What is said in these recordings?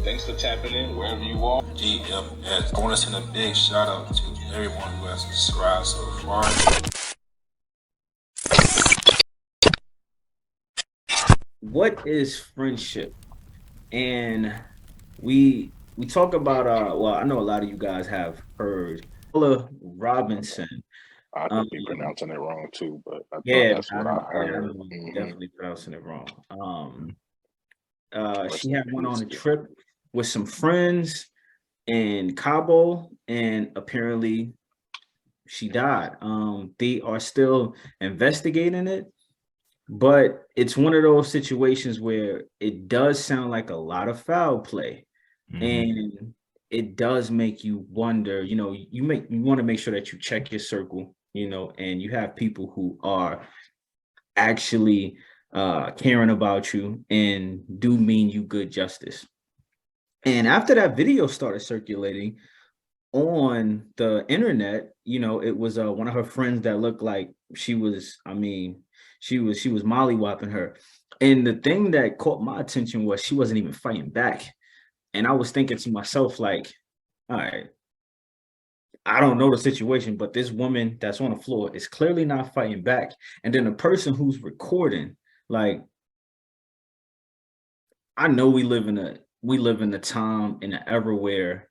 Thanks for tapping in wherever you are. GMS. I want to send a big shout out to everyone who has subscribed so far. What is friendship? And we talk about well, I know a lot of you guys have heard Shanquella Robinson. I Um, could be pronouncing it wrong too, but I thought yeah, that's I what I know, yeah, I heard. know, Mm-hmm. definitely pronouncing it wrong. Rest She in had went on peace. a trip with some friends in Cabo, and apparently she died. They are still investigating it, but it's one of those situations where it does sound like a lot of foul play. And it does make you wonder, you want to make sure that you check your circle, and you have people who are actually caring about you and do mean you good justice. And after that video started circulating on the internet, it was one of her friends that looked like she was, she was mollywopping her. And the thing that caught my attention was she wasn't even fighting back. And I was thinking to myself, like, all right, I don't know the situation, but this woman that's on the floor is clearly not fighting back. And then the person who's recording, like, I know we live in a time in an era where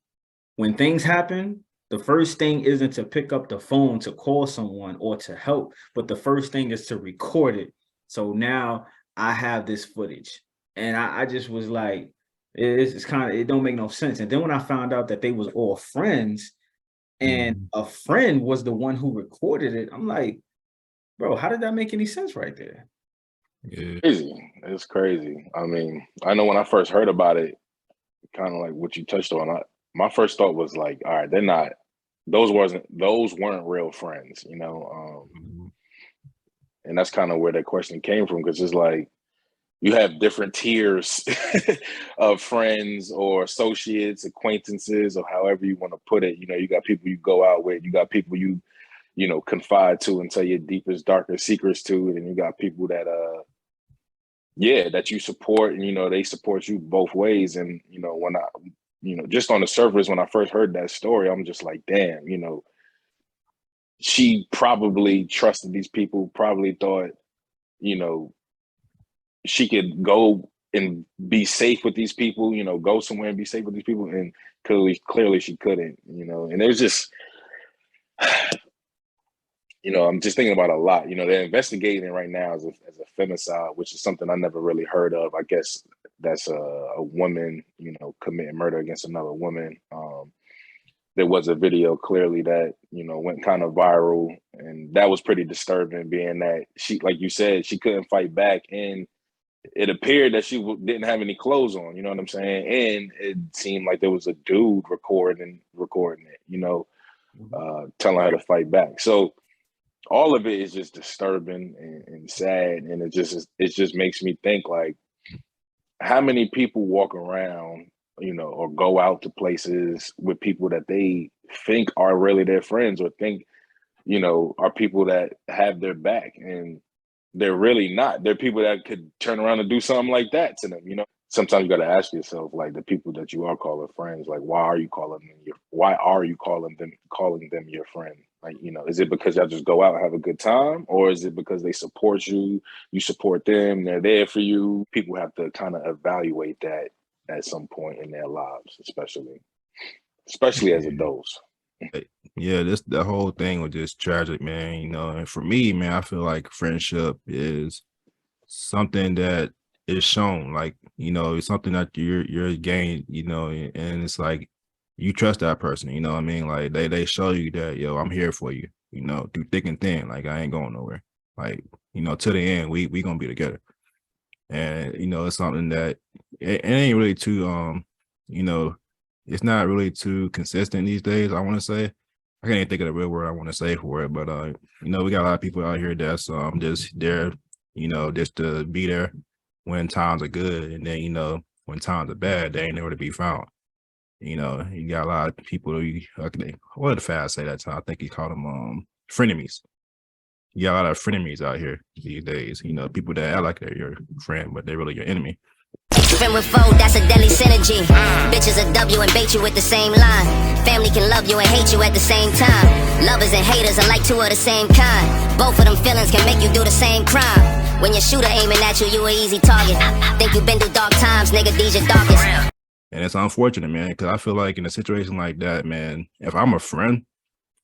when things happen, the first thing isn't to pick up the phone to call someone or to help, but the first thing is to record it. So now I have this footage. And I just was like, it's kind of, it don't make no sense. And then when I found out that they was all friends and a friend was the one who recorded it, I'm like, bro, how did that make any sense right there? Yeah. Crazy. It's crazy. I mean, I know when I first heard about it, kind of like what you touched on, my first thought was like, all right, they're not, those weren't real friends, and that's kind of where that question came from, because it's like you have different tiers of friends or associates, acquaintances, or however you want to put it. You got people you go out with, you got people you confide to and tell your deepest, darkest secrets to, and you got people that that you support, and they support you both ways. And when I just on the surface, when I first heard that story, I'm just like, damn, she probably trusted these people, probably thought, she could go and be safe with these people, go somewhere and be safe with these people. And clearly she couldn't, and there's just, I'm just thinking about a lot. They're investigating right now as a femicide, which is something I never really heard of. I guess that's a woman, committing murder against another woman. There was a video clearly that, went kind of viral, and that was pretty disturbing, being that she, like you said, she couldn't fight back. And it appeared that she didn't have any clothes on, you know what I'm saying? And it seemed like there was a dude recording it, telling her to fight back. So all of it is just disturbing and sad. And it just makes me think, like, how many people walk around, or go out to places with people that they think are really their friends, or think, are people that have their back, and they're really not. They're people that could turn around and do something like that to them. Sometimes you got to ask yourself, like, the people that you are calling friends, like, why are you calling them your friend? Like, is it because y'all just go out and have a good time, or is it because they support you, you support them, they're there for you? People have to kind of evaluate that at some point in their lives, especially as adults. Yeah, the whole thing was just tragic, man. And for me, man, I feel like friendship is something that is shown, like, it's something that you're gained, and it's like you trust that person, what I mean? Like they show you that, yo, I'm here for you, through thick and thin. Like, I ain't going nowhere. Like, to the end, we gonna be together. And it's something that it ain't really too it's not really too consistent these days, I want to say. I can't even think of the real word I want to say for it, but we got a lot of people out here that's just there, just to be there when times are good, and then when times are bad, they ain't nowhere to be found. You got a lot of people. What did the fast say that time? I think he called them frenemies. You got a lot of frenemies out here these days. People that act like they're your friend, but they're really your enemy. Friend with foe, that's a deadly synergy. G. Bitches a W and bait you with the same line. Family can love you and hate you at the same time. Lovers and haters are like two of the same kind. Both of them feelings can make you do the same crime. When your shooter aiming at you, you an easy target. Think you been through dark times, nigga, these your darkest. And it's unfortunate, man, because I feel like in a situation like that, man, if I'm a friend,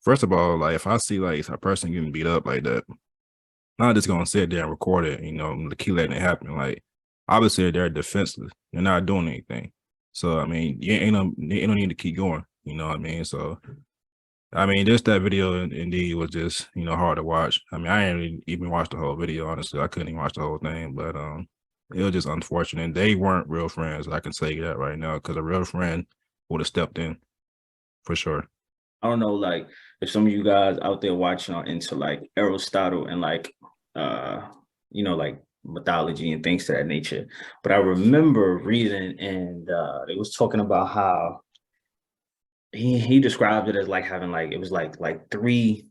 first of all, like if I see like a person getting beat up like that, I'm not just gonna sit there and record it, you know, to keep letting it happen. Like obviously they're defenseless. They're not doing anything. So I mean, you ain't no need to keep going. You know what I mean? So I mean, just that video indeed was just, you know, hard to watch. I mean, I didn't even watch the whole video, honestly. I couldn't even watch the whole thing, but it was just unfortunate. They weren't real friends. I can say that right now, because a real friend would have stepped in for sure. I don't know, like if some of you guys out there watching are into like Aristotle and like you know, like mythology and things to that nature. But I remember reading and they was talking about how he described it as like having like it was like three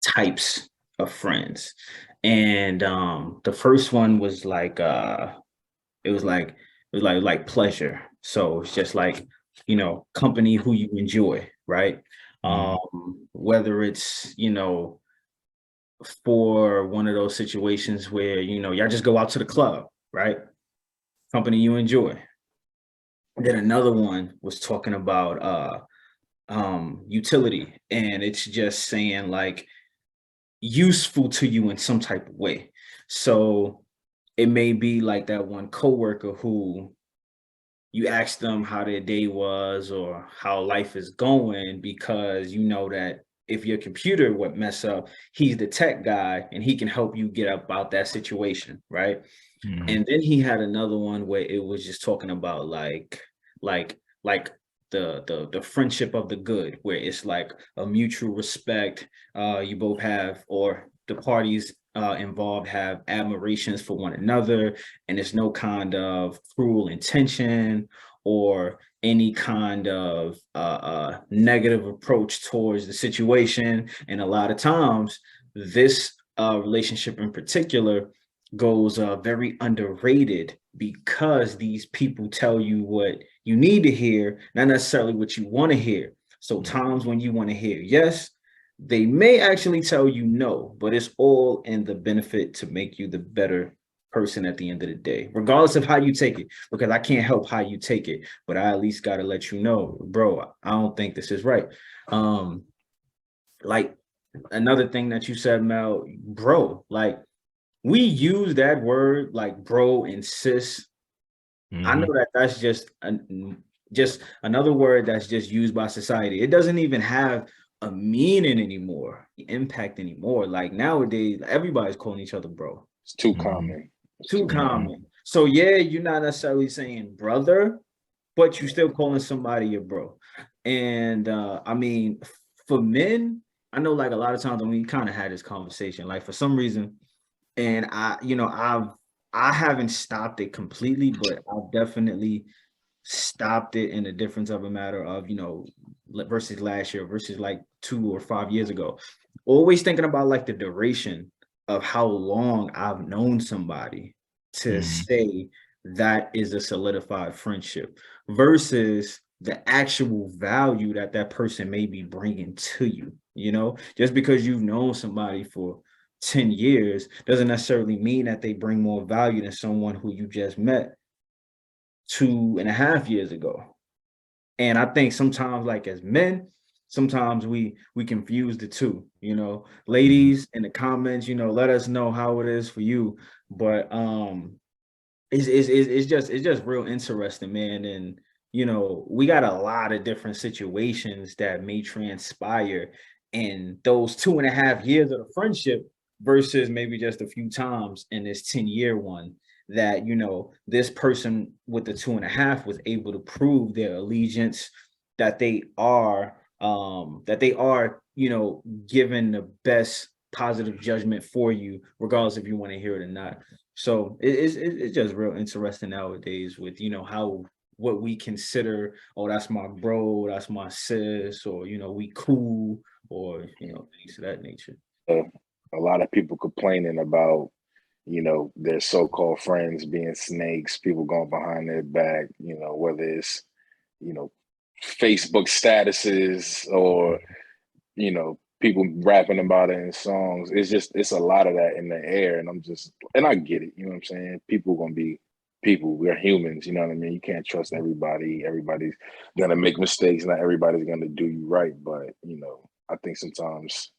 types of friends. And the first one was like it was like pleasure. So it's just like, you know, company who you enjoy, right? Whether it's, you know, for one of those situations where, you know, y'all just go out to the club, right? Company you enjoy. Then another one was talking about utility, and it's just saying like useful to you in some type of way. So it may be like that one coworker who you ask them how their day was or how life is going, because you know that if your computer would mess up, he's the tech guy and he can help you get about that situation, right? And then he had another one where it was just talking about like the friendship of the good, where it's like a mutual respect. You both have, or the parties involved have admirations for one another, and there's no kind of cruel intention or any kind of negative approach towards the situation. And a lot of times this relationship in particular goes very underrated, because these people tell you what you need to hear, not necessarily what you want to hear. So times when you want to hear yes, they may actually tell you no, but it's all in the benefit to make you the better person at the end of the day, regardless of how you take it, because I can't help how you take it, but I at least got to let you know, bro, I don't think this is right. Like another thing that you said, Mel, bro, like we use that word like bro and sis. I know that that's just another word that's just used by society. It doesn't even have a meaning anymore, impact anymore. Like nowadays, everybody's calling each other bro. It's too common. Too common. So yeah, you're not necessarily saying brother, but you're still calling somebody your bro. And I mean, for men, I know like a lot of times when we kind of had this conversation, like for some reason, and I haven't stopped it completely, but I've definitely stopped it in the difference of a matter of, you know, versus last year versus like 2 or 5 years ago. Always thinking about like the duration of how long I've known somebody to say that is a solidified friendship versus the actual value that that person may be bringing to you. You know, just because you've known somebody for 10 years doesn't necessarily mean that they bring more value than someone who you just met 2.5 years ago. And I think sometimes, like as men, sometimes we confuse the two, you know. Ladies in the comments, you know, let us know how it is for you. But it's just real interesting, man. And you know, we got a lot of different situations that may transpire in those 2.5 years of the friendship versus maybe just a few times in this 10-year one, that, you know, this person with the 2.5 was able to prove their allegiance, that they are, you know, given the best positive judgment for you, regardless if you want to hear it or not. So it's just real interesting nowadays with, you know, how what we consider, oh, that's my bro, that's my sis, or, you know, we cool, or, you know, things of that nature. A lot of people complaining about, you know, their so-called friends being snakes, people going behind their back, you know, whether it's, you know, Facebook statuses or, you know, people rapping about it in songs. It's a lot of that in the air. And I get it, you know what I'm saying? People are gonna be people. We're humans, you know what I mean? You can't trust everybody. Everybody's gonna make mistakes. Not everybody's gonna do you right. But, you know, I think sometimes,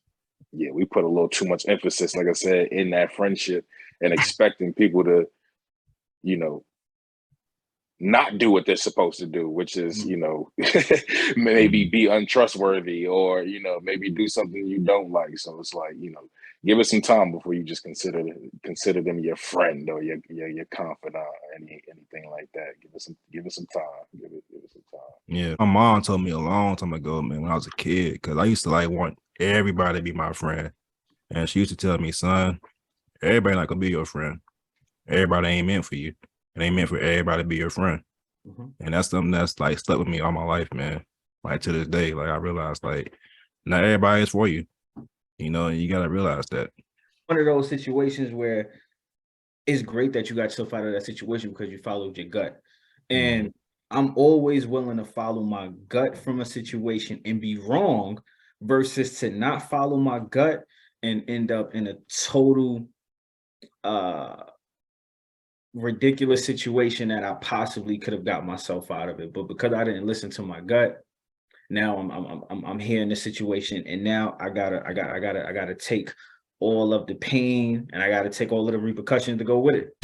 yeah, we put a little too much emphasis, like I said, in that friendship and expecting people to, you know, not do what they're supposed to do, which is, you know, maybe be untrustworthy or, you know, maybe do something you don't like. So it's like, you know, give it some time before you just consider them your friend or your confidant or anything like that. Give it some time. Give it some time. Yeah, my mom told me a long time ago, man, when I was a kid, because I used to like want everybody to be my friend, and she used to tell me, son, everybody not gonna be your friend. Everybody ain't meant for you. It ain't meant for everybody to be your friend. And that's something that's like stuck with me all my life, man. Like to this day, like I realized like not everybody is for you. You know, and you gotta realize that. One of those situations where it's great that you got yourself out of that situation because you followed your gut. And I'm always willing to follow my gut from a situation and be wrong versus to not follow my gut and end up in a total ridiculous situation that I possibly could have got myself out of it. But because I didn't listen to my gut, now I'm here in this situation, and now I gotta take all of the pain and I gotta take all of the repercussions to go with it.